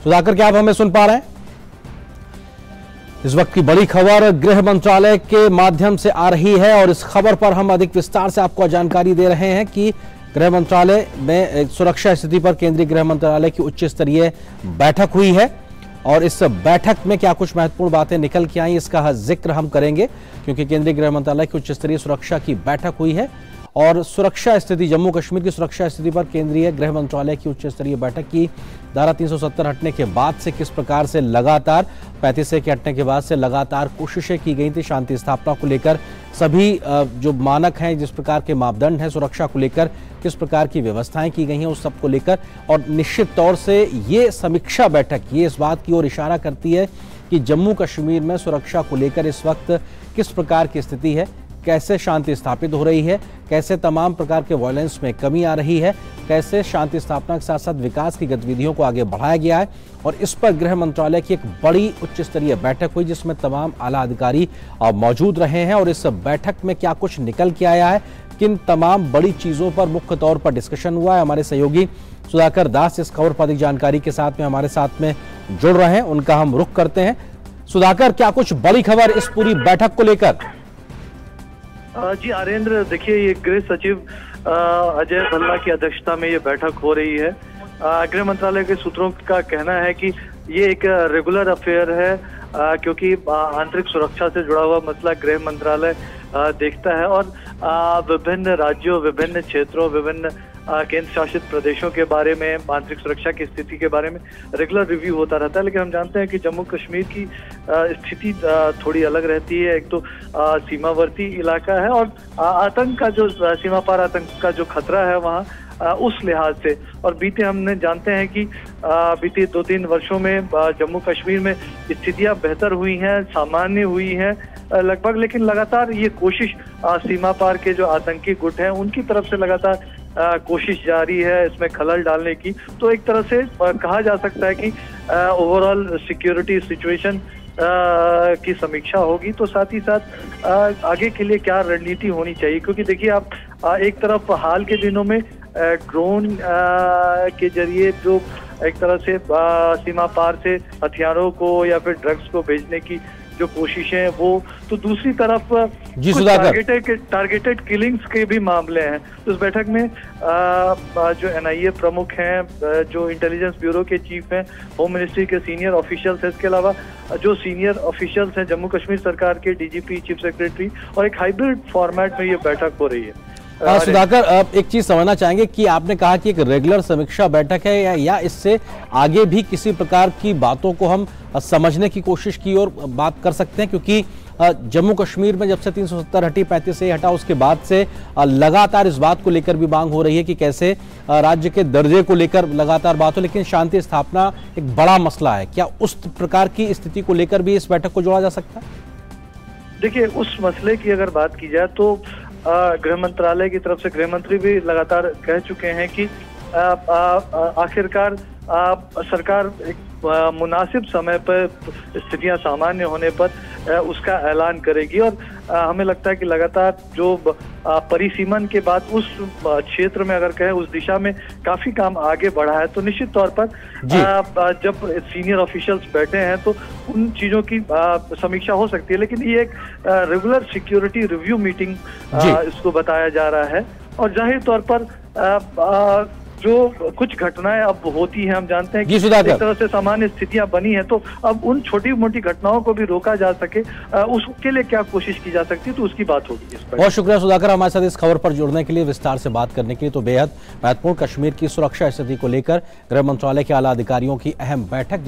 सुधाकर, क्या आप हमें सुन पा रहे हैं? इस वक्त की बड़ी खबर गृह मंत्रालय के माध्यम से आ रही है और इस खबर पर हम अधिक विस्तार से आपको जानकारी दे रहे हैं कि गृह मंत्रालय में सुरक्षा स्थिति पर केंद्रीय गृह मंत्रालय की उच्च स्तरीय बैठक हुई है और इस बैठक में क्या कुछ महत्वपूर्ण बातें निकल के आई इसका जिक्र हम करेंगे, क्योंकि केंद्रीय गृह मंत्रालय की उच्च स्तरीय सुरक्षा की बैठक हुई है और सुरक्षा स्थिति, जम्मू कश्मीर की सुरक्षा स्थिति पर केंद्रीय गृह मंत्रालय की उच्च स्तरीय बैठक की धारा 370 हटने के बाद से किस प्रकार से लगातार 35A के हटने के बाद से लगातार कोशिशें की गई थी शांति स्थापना को लेकर, सभी जो मानक हैं, जिस प्रकार के मापदंड हैं सुरक्षा को लेकर, किस प्रकार की व्यवस्थाएं की गई हैं उस सब को लेकर। और निश्चित तौर से ये समीक्षा बैठक ये इस बात की ओर इशारा करती है कि जम्मू कश्मीर में सुरक्षा को लेकर इस वक्त किस प्रकार की स्थिति है, कैसे शांति स्थापित हो रही है, कैसे तमाम प्रकार के वायलेंस में कमी आ रही है, कैसे शांति स्थापना के साथ साथ विकास की गतिविधियों को आगे बढ़ाया गया है। और इस पर गृह मंत्रालय की एक बड़ी उच्च स्तरीय बैठक हुई जिसमें तमाम आला अधिकारी मौजूद रहे हैं और इस बैठक में क्या कुछ निकल के आया है, किन तमाम बड़ी चीजों पर मुख्य तौर पर डिस्कशन हुआ है। हमारे सहयोगी सुधाकर दास इस खबर पर अधिक जानकारी के साथ में हमारे साथ में जुड़ रहे हैं, उनका हम रुख करते हैं। सुधाकर, क्या कुछ बड़ी खबर इस पूरी बैठक को लेकर? जी आर्येंद्र, देखिए ये गृह सचिव अजय भल्ला की अध्यक्षता में ये बैठक हो रही है। गृह मंत्रालय के सूत्रों का कहना है कि ये एक रेगुलर अफेयर है, क्योंकि आंतरिक सुरक्षा से जुड़ा हुआ मसला गृह मंत्रालय देखता है और विभिन्न राज्यों, विभिन्न क्षेत्रों, विभिन्न केंद्र शासित प्रदेशों के बारे में, आंतरिक सुरक्षा की स्थिति के बारे में रेगुलर रिव्यू होता रहता है। लेकिन हम जानते हैं कि जम्मू कश्मीर की स्थिति थोड़ी अलग रहती है। एक तो सीमावर्ती इलाका है और आतंक का जो सीमा पार आतंक का जो खतरा है वहाँ उस लिहाज से, और हमने जानते हैं कि बीते 2-3 वर्षों में जम्मू कश्मीर में स्थितियां बेहतर हुई हैं, सामान्य हुई हैं लगभग, लेकिन लगातार ये कोशिश सीमा पार के जो आतंकी गुट हैं उनकी तरफ से लगातार कोशिश जारी है इसमें खलल डालने की। तो एक तरह से कहा जा सकता है कि ओवरऑल सिक्योरिटी सिचुएशन की समीक्षा होगी, तो साथ ही साथ आगे के लिए क्या रणनीति होनी चाहिए। क्योंकि देखिए आप एक तरफ हाल के दिनों में ड्रोन के जरिए जो एक तरह से सीमा पार से हथियारों को या फिर ड्रग्स को भेजने की जो कोशिशें वो, तो दूसरी तरफ टारगेटेड किलिंग्स के भी मामले हैं। तो इस बैठक में जो NIA प्रमुख हैं, जो इंटेलिजेंस ब्यूरो के चीफ हैं, होम मिनिस्ट्री के सीनियर ऑफिशियल्स हैं, इसके अलावा जो सीनियर ऑफिशियल्स हैं जम्मू कश्मीर सरकार के DGP, चीफ सेक्रेटरी, और एक हाइब्रिड फॉर्मेट में ये बैठक हो रही है। सुधाकर, एक चीज समझना चाहेंगे कि आपने कहा कि एक रेगुलर समीक्षा बैठक है या इससे आगे भी किसी प्रकार की बातों को हम समझने की कोशिश की और बात कर सकते हैं, क्योंकि जम्मू कश्मीर में जब से 370 हटी, 35A हटा, उसके बाद से लगातार इस बात को लेकर भी मांग हो रही है कि कैसे राज्य के दर्जे को लेकर लगातार बात हो, लेकिन शांति स्थापना एक बड़ा मसला है। क्या उस प्रकार की स्थिति को लेकर भी इस बैठक को जोड़ा जा सकता है? देखिए, उस मसले की अगर बात की जाए तो गृह मंत्रालय की तरफ से गृह मंत्री भी लगातार कह चुके हैं कि आखिरकार सरकार एक मुनासिब समय पर स्थितियां सामान्य होने पर उसका ऐलान करेगी। और हमें लगता है कि लगातार जो परिसीमन के बाद उस क्षेत्र में अगर कहें उस दिशा में काफी काम आगे बढ़ा है, तो निश्चित तौर पर जब सीनियर ऑफिशियल्स बैठे हैं तो उन चीजों की समीक्षा हो सकती है। लेकिन ये एक रेगुलर सिक्योरिटी रिव्यू मीटिंग इसको बताया जा रहा है और जाहिर तौर पर जो कुछ घटनाएं अब होती हैं, हम जानते हैं कि इस तरह से सामान्य स्थितियां बनी हैं, तो अब उन छोटी मोटी घटनाओं को भी रोका जा सके, उसके लिए क्या कोशिश की जा सकती है, तो उसकी बात होगी। बहुत शुक्रिया सुधाकर, हमारे साथ इस खबर पर जुड़ने के लिए, विस्तार से बात करने के लिए। तो बेहद महत्वपूर्ण कश्मीर की सुरक्षा स्थिति को लेकर गृह मंत्रालय के आला अधिकारियों की अहम बैठक